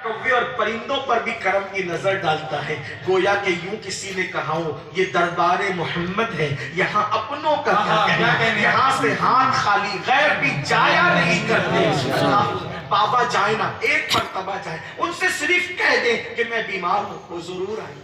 कौवे और परिंदों पर भी करम की नजर डालता है। गोया कि यूं किसी ने कहा हो ये दरबारे मोहम्मद है, यहाँ अपनों का क्या कहना, यहाँ से हाथ खाली गैर भी जाया नहीं करते। बाबा जाए ना, एक मर्तबा जाए, उनसे सिर्फ कह दे कि मैं बीमार हूँ, वो जरूर आए।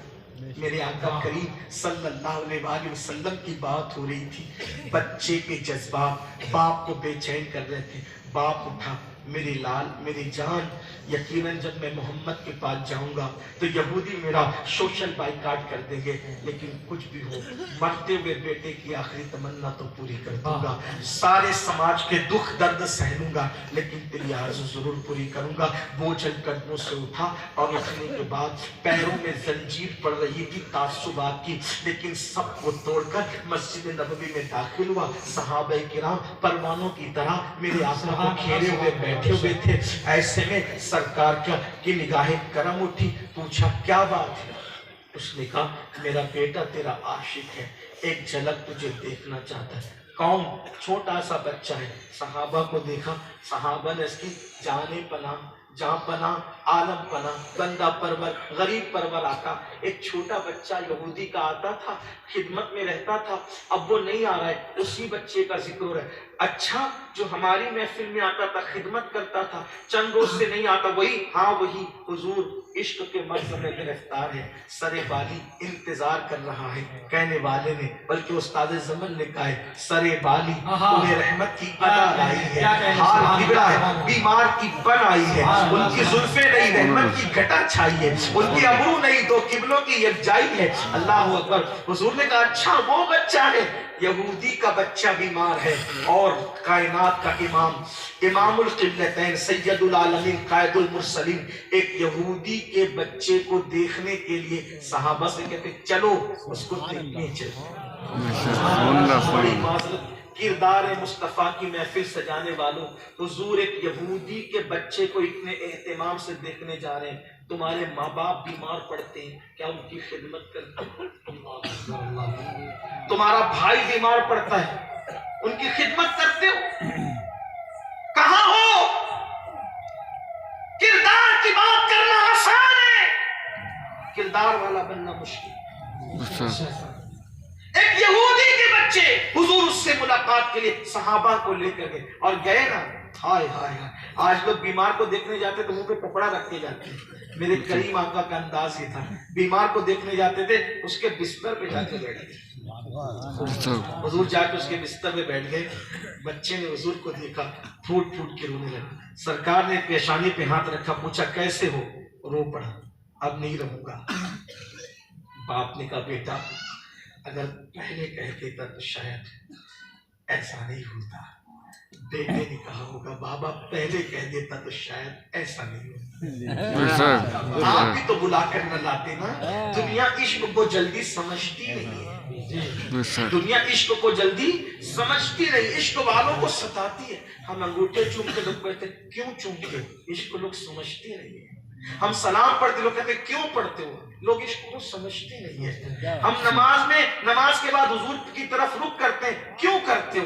मेरे आका करीम सल्लल्लाहु अलैहि वसल्लम की बात हो रही थी। बच्चे के जज्बात बाप को बेचैन कर रहे थे। बाप उठा, मेरी लाल मेरी जान, यकीनन जब मैं मोहम्मद के पास जाऊंगा तो यहूदी मेरा सोशल बाइकाट कर देंगे, लेकिन कुछ भी हो मरते हुए बेटे की आखिरी तमन्ना तो पूरी कर दूंगा। सारे समाज के दुख दर्द सह लूंगा, लेकिन तेरी आरज़ू जरूर पूरी करूंगा। बोझल कदमों से उठा और उठने के बाद पैरों में जंजीर पड़ रही थी तासुबात की, लेकिन सबको तोड़कर मस्जिद नबवी में दाखिल हुआ। सहाबा किराम परवानों की तरह मेरे आका को घेरे हुए बैठे हुए थे। ऐसे में सरकार की निगाहें करम उठी। पूछा क्या बात है? उसने कहा मेरा बेटा तेरा आशिक है, एक झलक तुझे देखना चाहता है। कौन? छोटा सा बच्चा है। सहाबा को देखा, सहाबा ने इसकी जाने पना जहाँ पना आलम पना बंदा परवर गरीब परवर आका। एक छोटा बच्चा यहूदी का आता था, खिदमत में रहता था, अब वो नहीं आ रहा है, उसी बच्चे का जिक्र हो रहा है। अच्छा, जो हमारी महफिल में आता था, खिदमत करता था, चंद रोज से नहीं आता, वही? हाँ वही। हुजूर इश्क के मर्ज में गिरफ्तार है, सरे बाली इंतजार कर रहा है। कहने वाले ने, बल्कि उस्ताद ज़मन ने कहा है, सरे बाली उन्हें रहमत की अदा आई है, हाल बिगड़ा है, बीमार की बन आई है, उनकी जुल्फे नहीं रहमत की घटा छाई है, उनकी अबरू नहीं दो किबलों की यकजाई है। अल्लाह अकबर। हुजूर ने कहा अच्छा वो बच्चा है, यहूदी का बच्चा बीमार है और कायनात का इमाम इमामुल क़िबलतैन सैयदुल आलमीन कायदुल मुरसलीन एक यहूदी के बच्चे को देखने के लिए सहाबा से कहते चलो उसको देखने चलो। बड़ी माज़रत, किरदार मुस्तफ़ा की महफिल सजाने वालों, हुजूर एक यहूदी के बच्चे को इतने एहतमाम से देखने जा रहे हैं। तुम्हारे माँ बाप बीमार पड़ते हैं, क्या उनकी खिदमत करते हो? तुम्हारा भाई बीमार पड़ता है, उनकी खिदमत करते हो? कहाँ हो? किरदार की बात करना आसान है, किरदार वाला बनना मुश्किल। एक यहूदी के बच्चे, हुजूर उससे मुलाकात के लिए सहाबा को लेकर गए और गए ना। हाय हाय हाय, आज लोग बीमार को देखने जाते तो मुंह पे कपड़ा रख के जाते। मेरे करीम आका का अंदाज ये था, बीमार को देखने जाते थे उसके बिस्तर पे जाके बैठते। हुजूर जाके उसके बिस्तर पे बैठ गए। बच्चे ने हुजूर को देखा, फूट फूट के रोने लगा। सरकार ने पेशानी पे हाथ रखा, पूछा कैसे हो? रो पड़ा, अब नहीं रहूंगा। बाप ने कहा बेटा अगर पहले कह देता तो शायद ऐसा नहीं होता। बेटे ने कहा होगा बाबा पहले कह देता तो शायद ऐसा नहीं होता। आप भी तो बुलाकर न लाते ना। दुनिया इश्क को जल्दी समझती नहीं है, दुनिया इश्क को जल्दी समझती नहीं, इश्क वालों को सताती है। हम अंगूठे चूमते लोग कहते क्यों चूमते हो? इश्क लोग समझते नहीं है। हम सलाम पढ़ते लोग कहते क्यों पढ़ते हो? लोग इश्क को समझते नहीं है। हम नमाज के बाद हुजूर की तरफ रुख करते हैं, क्यों करते हो?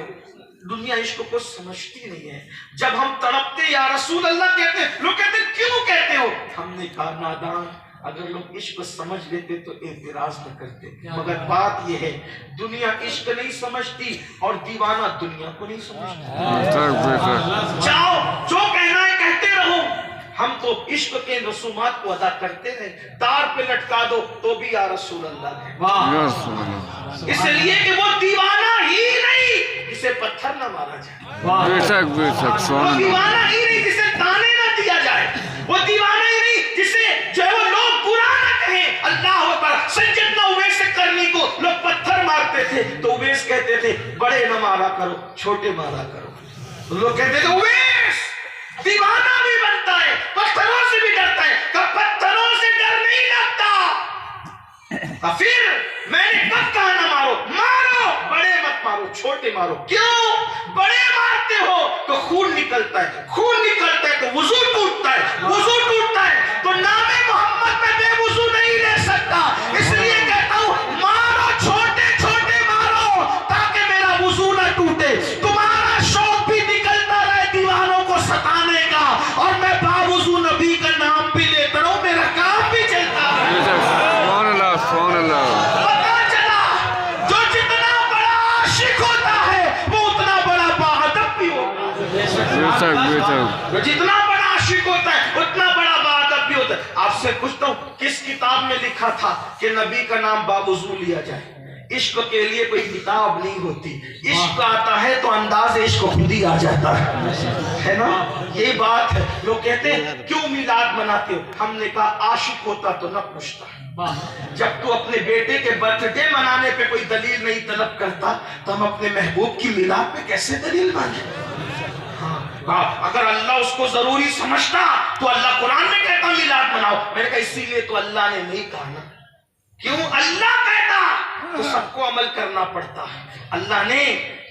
दुनिया इश्क को समझती नहीं है। जब हम तड़पते या रसूल अल्लाह कहते हैं, लोग कहते क्यों कहते हो? हमने कहा नादान, अगर लोग इश्क समझ लेते तो एतराज न करते। मगर बात यह है दुनिया इश्क नहीं समझती और दीवाना दुनिया को नहीं समझता। जाओ जो कहना है कहते रहो, हम तो इश्क के रसूमात को अदा करते रहे। तार पे लटका दो तो भी या रसूल अल्लाह, इसलिए कि वो दीवाना ही नहीं जिसे पत्थर न मारा जाए, वो दीवाना ही नहीं जिसे ताने न दिया जाए, वो दीवाना ही नहीं जिसे जो है वो लोग बुरा न कहें। अल्लाह अकबर। सज्जद उवैस करनी को लोग पत्थर मारते थे तो उवैस कहते थे बड़े न मारा करो, छोटे मारा करो। लोग कहते थे उवैस दीवाना भी बनता है, पत्थरों से भी डरता है। कब पत्थरों से डर नहीं लगता। फिर मैंने कब कहा ना मारो? मारो, बड़े मत मारो, छोटे मारो। क्यों? बड़े मारते हो तो खून निकलता है, खून निकलता है तो वुजू टूटता है, वुजू टूटता है तो नामे मोहम्मद में बेवुजू नहीं ले सकता। इसलिए कहता हूं मारो, छोटे छोटे मारो ताकि मेरा वुजू न टूटे। तुम्हारा शौक भी निकलता रहे दीवानों को सताने का, और मैं बावुजू नबी का नाम भी लेता کتاب میں لکھا تھا کہ نبی کا نام باوضو لیا جائے. عشق کے لیے کوئی کتاب نہیں ہوتی. عشق آتا ہے تو انداز عشق خود ہی آ جاتا ہے نا. یہ بات ہے. لوگ کہتے ہیں کیوں میلاد مناتے ہو؟ ہم نے کہا عاشق ہوتا تو نہ پوچھتا. جب تو اپنے بیٹے کے برتھ ڈے منانے پہ کوئی دلیل نہیں طلب کرتا تو ہم اپنے محبوب کی میلاد پہ کیسے دلیل مانگیں؟ اگر اللہ اس کو ضروری سمجھتا تو اللہ قرآن میں کہتا میلاد مناؤ. میں نے کہا اسی لیے تو اللہ نے نہیں کہا نا. کیوں؟ اللہ کہتا تو سب کو عمل کرنا پڑتا ہے. اللہ نے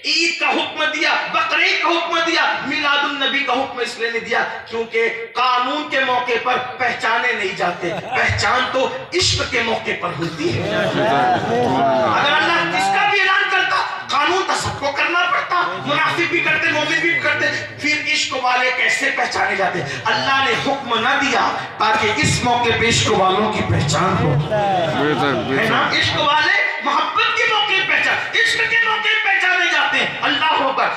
عید کا حکم دیا, بقرعید کا حکم دیا, میلاد النبی کا حکم اس لیے نہیں دیا کیونکہ قانون کے موقع پر پہچانے نہیں جاتے, پہچان تو عشق کے موقع پر ہوتی ہے. اگر اللہ اس کا بھی اعلان کرتا قانون تو سب کو کرنا پڑتا, منافق بھی کرتے مومن بھی کرتے, پھر عشق والے کیسے پہچانے جاتے؟ اللہ نے حکم نہ دیا تاکہ اس موقع پہ عشق والوں کی پہچان ہو, ہے نا. عشق والے محبت کے موقع پہچان, عشق کے موقع پہچانے جاتے ہیں. اللہ ہو کر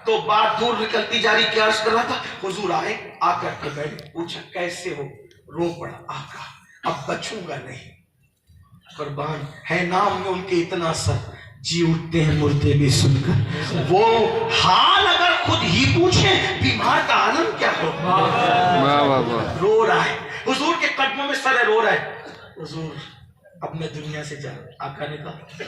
تو بات دور نکلتی جا رہی. کیا عرض کر رہا تھا؟ حضور آئے, آ کر کے بیٹھے, پوچھا کیسے ہو؟ رو پڑا. آقا اب بچوں گا نہیں. قربان ہے نام میں ان کے اتنا اثر, جی اٹھتے ہیں مردے بھی سن کر. وہ حال اگر خود ہی پوچھیں بیمار کا عالم کیا ہو. رو رہا ہے, حضور کے قدموں میں سر رو رہا ہے. حضور اب میں دنیا سے جا. آقا نے کہا